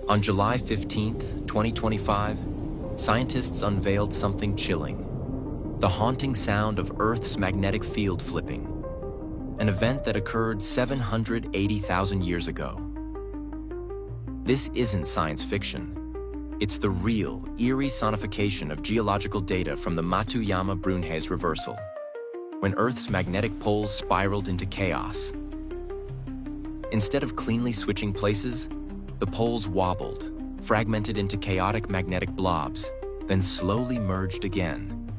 On July 15, 2025, scientists unveiled something chilling: the haunting sound of Earth's magnetic field flipping, an event that occurred 780,000 years ago. This isn't science fiction. It's the real, eerie sonification of geological data from the Matuyama-Brunhes reversal, when Earth's magnetic poles spiraled into chaos. Instead of cleanly switching places, the poles wobbled, fragmented into chaotic magnetic blobs, then slowly merged again.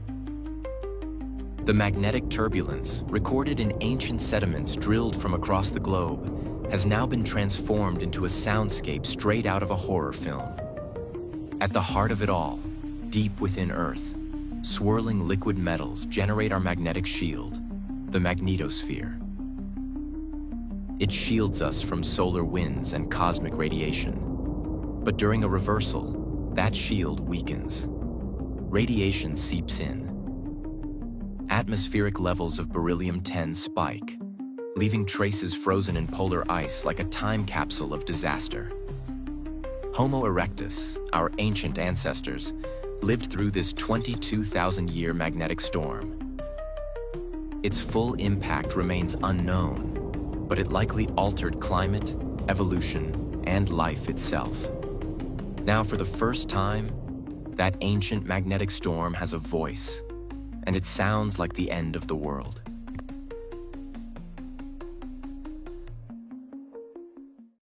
The magnetic turbulence, recorded in ancient sediments drilled from across the globe, has now been transformed into a soundscape straight out of a horror film. At the heart of it all, deep within Earth, swirling liquid metals generate our magnetic shield, the magnetosphere. It shields us from solar winds and cosmic radiation. But during a reversal, that shield weakens. Radiation seeps in. Atmospheric levels of beryllium-10 spike, leaving traces frozen in polar ice like a time capsule of disaster. Homo erectus, our ancient ancestors, lived through this 22,000-year magnetic storm. Its full impact remains unknown, but it likely altered climate, evolution, and life itself. Now, for the first time, that ancient magnetic storm has a voice, and it sounds like the end of the world.